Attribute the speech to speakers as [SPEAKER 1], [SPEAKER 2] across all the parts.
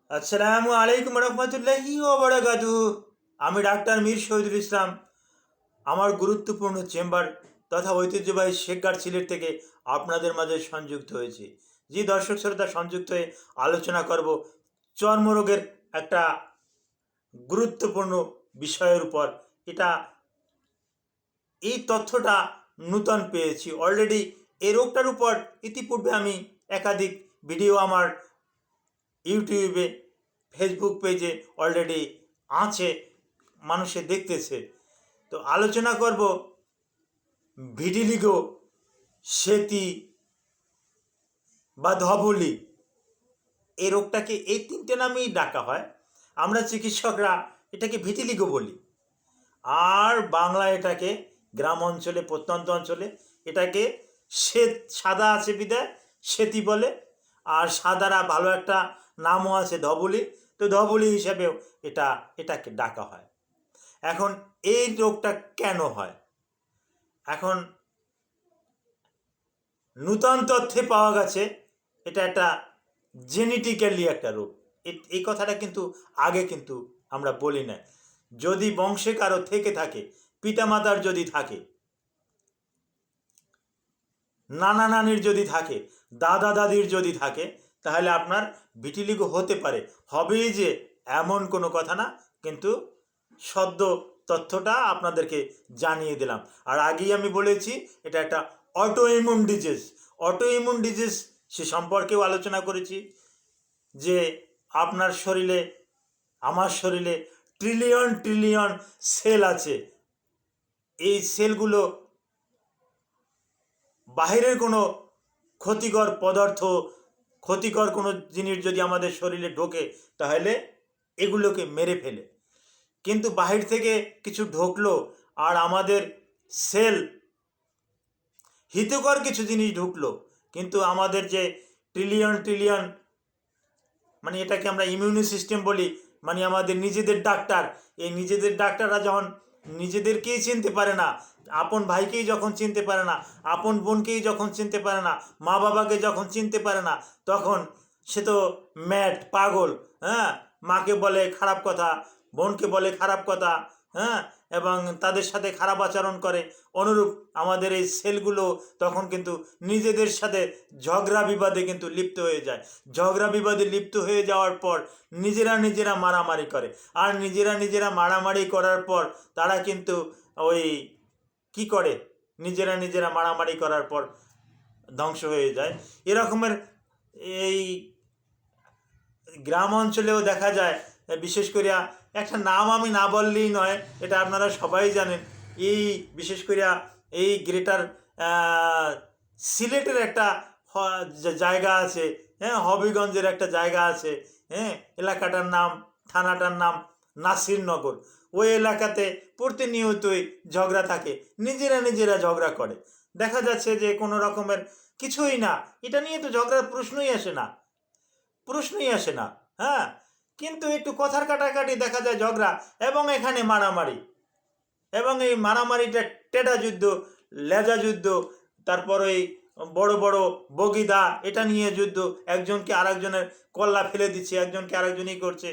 [SPEAKER 1] আসসালামু আলাইকুম রহমতুল্লাহি ওয়া বারাকাতুহু। আমি ডাক্তার মীর শহীদুল ইসলাম। আমার গুরুত্বপূর্ণ চেম্বার তথা ঐতিহ্যবাহী শেখগাঁড় সিলেট থেকে আপনাদের মাঝে সংযুক্ত হয়েছি। জি দর্শক শ্রোতা, সংযুক্ত হয়ে আলোচনা করব চর্মরোগের একটা গুরুত্বপূর্ণ বিষয়ের উপর। এটা এই তথ্যটা নূতন পেয়েছি অলরেডি। এই রোগটার উপর ইতিপূর্বে আমি একাধিক ভিডিও আমার ইউটিউবে, ফেসবুক পেজে অলরেডি আছে, মানুষে দেখতেছে। তো আলোচনা করব ভিটিলিগো, সেতি বা ধবলি। এই রোগটাকে এই তিনটে নামেই ডাকা হয়। আমরা চিকিৎসকরা এটাকে ভিটিলিগো বলি, আর বাংলায় এটাকে গ্রাম অঞ্চলে, প্রত্যন্ত অঞ্চলে এটাকে শ্বেত, সাদা আছে বিদায় সেতি বলে। আর সাদারা ভালো একটা নামও আছে ধবলি, তো ধবলি হিসাবেও এটাকে ডাকা হয়। এখন এই রোগটা কেন হয়? এখন নূতন তথ্যে পাওয়া গেছে এটা একটা জেনেটিক্যালি একটা রোগ। এই কথাটা কিন্তু আগে কিন্তু আমরা বলি না। যদি বংশে কারো থেকে থাকে, পিতামাতার যদি থাকে, নানা নানির যদি থাকে, দাদা দাদির যদি থাকে, তাহলে আপনার ভিটিলিগো হতে পারে। হবেই যে এমন কোনো কথা না, কিন্তু সদ্য তথ্যটা আপনাদেরকে জানিয়ে দিলাম। আর আগেই আমি বলেছি এটা একটা auto immune disease. Auto immune disease সে সম্পর্কেও আলোচনা করেছি যে আপনার শরীরে, আমার শরীরে ট্রিলিয়ন ট্রিলিয়ন সেল আছে। এই সেলগুলো বাহিরের কোনো ক্ষতিকর পদার্থ, ক্ষতিকর কোনো জিনিস যদি আমাদের শরীরে ঢোকে, তাহলে এগুলোকে মেরে ফেলে। কিন্তু বাহির থেকে কিছু ঢোকলো আর আমাদের সেল, হিতকর কিছু জিনিস ঢুকলো, কিন্তু আমাদের যে ট্রিলিয়ন ট্রিলিয়ন, মানে এটাকে আমরা ইমিউনি সিস্টেম বলি, মানে আমাদের নিজেদের ডাক্তার, এই নিজেদের ডাক্তাররা যখন নিজেদেরকেই চিনতে পারে না, আপন ভাইকেই যখন চিনতে পারে না, আপন বোনকেই যখন চিনতে পারে না, মা বাবাকে যখন চিনতে পারে না, তখন সে তো ম্যাড, পাগল। হ্যাঁ, মাকে বলে খারাপ কথা, বোনকে বলে খারাপ কথা, হ্যাঁ, এবং তাদের সাথে খারাপ আচরণ করে। অনুরূপ আমাদের এই সেলগুলো তখন কিন্তু নিজেদের সাথে ঝগড়া বিবাদে কিন্তু লিপ্ত হয়ে যায়। ঝগড়া বিবাদে লিপ্ত হয়ে যাওয়ার পর নিজেরা মারামারি করে। আর নিজেরা মারামারি করার পর তারা কিন্তু ওই কি করে, নিজেরা মারামারি করার পর ধ্বংস হয়ে যায়। এরকমের এই গ্রাম অঞ্চলেও দেখা যায়। বিশেষ করিয়া একটা নাম আমি না বললেই নয়, এটা আপনারা সবাই জানেন। এই বিশেষ করিয়া এই গ্রেটার সিলেটের একটা জায়গা আছে, হ্যাঁ, হবিগঞ্জের একটা জায়গা আছে, হ্যাঁ, এলাকাটার নাম, থানাটার নাম নাসিরনগর। ওই এলাকাতে প্রতিনিয়তই ঝগড়া থাকে, নিজেরা ঝগড়া করে। দেখা যাচ্ছে যে কোনো রকমের কিছুই না, এটা নিয়ে তো ঝগড়ার প্রশ্নই আসে না। হ্যাঁ, কিন্তু একটু কথার কাটাকাটি দেখা যায় ঝগড়া, এবং এখানে মারামারি, এবং এই মারামারিটা টেটা যুদ্ধ, লেজা যুদ্ধ, তারপর ওই বড় বড় বগিদা, এটা নিয়ে যুদ্ধ, একজনকে আরেকজনের কল্লা ফেলে দিচ্ছে, একজনকে আরেকজনই করছে।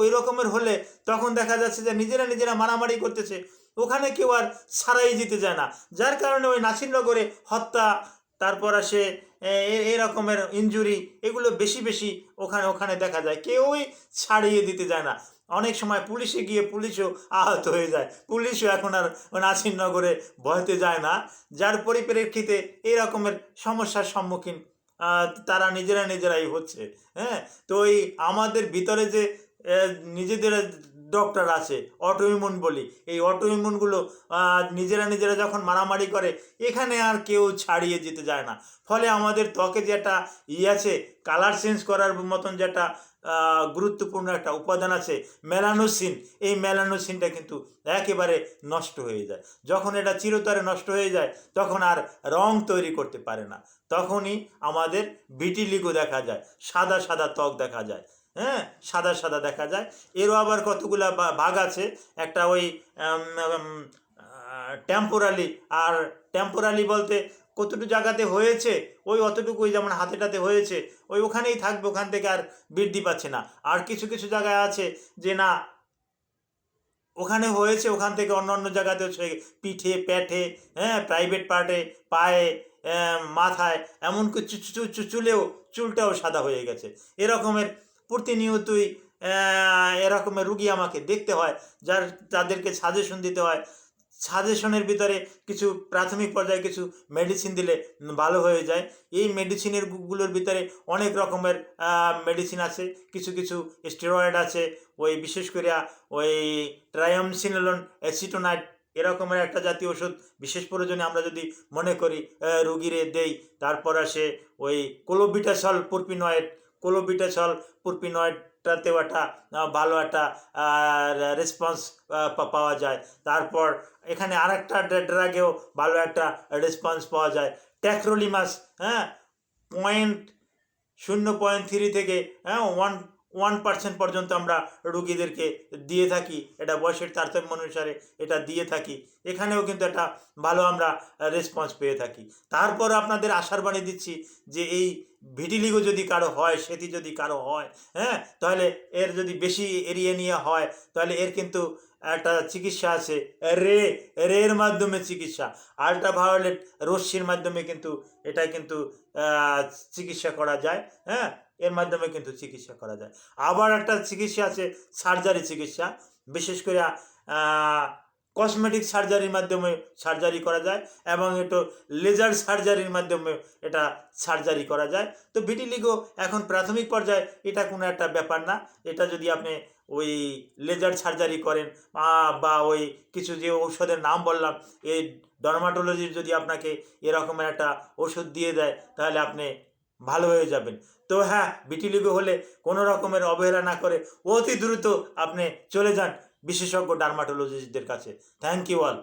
[SPEAKER 1] ওই রকমের হলে তখন দেখা যাচ্ছে যে নিজেরা মারামারি করতেছে, ওখানে কেউ আর ছাড়াই যেতে যায় না। যার কারণে ওই নাসিরনগরে হত্যা, তারপর আসে এই রকমের ইনজুরি, এগুলো বেশি বেশি ওখানে দেখা যায়। কেউই ছাড়িয়ে দিতে যায় না। অনেক সময় পুলিশে গিয়ে পুলিশও আহত হয়ে যায়, পুলিশও এখন আর নাসিরনগরে ভয়তে যায় না। যার পরিপ্রেক্ষিতে এই রকমের সমস্যার সম্মুখীন তারা নিজেরাই হচ্ছে। হ্যাঁ, তো এই আমাদের ভিতরে যে নিজেদের ডক্টর আছে, অটো ইমিউন বলি, এই অটো ইমিউনগুলো নিজেরা যখন মারামারি করে, এখানে আর কেউ ছাড়িয়ে যেতে যায় না। ফলে আমাদের ত্বকে যেটা আছে, কালার চেঞ্জ করার মতন যেটা গুরুত্বপূর্ণ একটা উপাদান আছে, মেলানোসিন, এই মেলানোসিনটা কিন্তু একেবারে নষ্ট হয়ে যায়। যখন এটা চিরতরে নষ্ট হয়ে যায়, তখন আর রং তৈরি করতে পারে না। তখনই আমাদের ভিটিলিগো দেখা যায়, সাদা সাদা ত্বক দেখা যায়। হ্যাঁ, সাদা সাদা দেখা যায়। এরও আবার কতগুলা ভাগ আছে। একটা ওই টেম্পোরালি, আর টেম্পোরালি বলতে কতটুকু জায়গাতে হয়েছে ওই অতটুকুই, যেমন হাতেটাতে হয়েছে ওই ওখানেই থাকবে, ওখান থেকে আর বৃদ্ধি পাচ্ছে না। আর কিছু কিছু জায়গায় আছে যে না ওখানে হয়েছে, ওখান থেকে অন্য অন্য জায়গাতে হচ্ছে পিঠে, পেটে, হ্যাঁ, প্রাইভেট পার্টে, পায়ে, মাথায়, এমনকি চুলেও, চুলটাও সাদা হয়ে গেছে। এরকমের প্রতিনিয়তই এরকমের রুগী আমাকে দেখতে হয়, তাদেরকে সাজেশন দিতে হয়। সাজেশনের ভিতরে কিছু প্রাথমিক পর্যায়ে কিছু মেডিসিন দিলে ভালো হয়ে যায়। এই মেডিসিনের গুলোর ভিতরে অনেক রকমের মেডিসিন আছে, কিছু কিছু স্টেরয়েড আছে, ওই বিশেষ করে ওই ট্রাইমসিনোলন অ্যাসিটোনাইট এরকমের একটা জাতীয় ওষুধ বিশেষ প্রয়োজনে আমরা যদি মনে করি রুগীরে দেই। তারপর আসে ওই কোলোবিটাসল প্রোপিনয়েড, কোলোবিটাসল প্রোপিনয়েডটাতেও একটা ভালো একটা রেসপন্স পাওয়া যায়। তারপর এখানে আরেকটা ড্রাগেও ভালো একটা রেসপন্স পাওয়া যায়, ট্যাক্রোলিমাস, হ্যাঁ, 0.3 থেকে 1% পর্যন্ত আমরা রুগীদেরকে দিয়ে থাকি, এটা বয়সের তারতম্য অনুসারে এটা দিয়ে থাকি। এখানেও কিন্তু একটা ভালো আমরা রেসপন্স পেয়ে থাকি। তারপর আপনাদের আশার বাণী দিচ্ছি যে এই ভিটিলিগো যদি কারো হয়, সেটি যদি কারো হয়, হ্যাঁ, তাহলে এর যদি বেশি এরিয়া নিয়ে হয় তাহলে এর কিন্তু একটা চিকিৎসা আছে, রে রের মাধ্যমে চিকিৎসা, আল্ট্রাভায়োলেট রশ্মির মাধ্যমে কিন্তু এটা কিন্তু চিকিৎসা করা যায়, হ্যাঁ, এর মাধ্যমে কিন্তু চিকিৎসা করা যায়। আবার একটা চিকিৎসা আছে সার্জারি চিকিৎসা, বিশেষ করে কসমেটিক সার্জারির মাধ্যমে সার্জারি করা যায় এবং একটু লেজার সার্জারির মাধ্যমে এটা সার্জারি করা যায়। তো ভিটিলিগো এখন প্রাথমিক পর্যায়ে এটা কোনো একটা ব্যাপার না। এটা যদি আপনি ওই লেজার সার্জারি করেন বা ওই কিছু যে ঔষধের নাম বললাম, এই ডার্মাটোলজির যদি আপনাকে এরকমের একটা ওষুধ দিয়ে দেয় তাহলে আপনি ভালো হয়ে যাবেন। তো হ্যাঁ, ভিটিলিগো হলে কোনো রকমের অবহেলা না করে অতি দ্রুত আপনি চলে যান বিশেষজ্ঞ ডার্মাটোলজিস্টদের কাছে। Thank you all.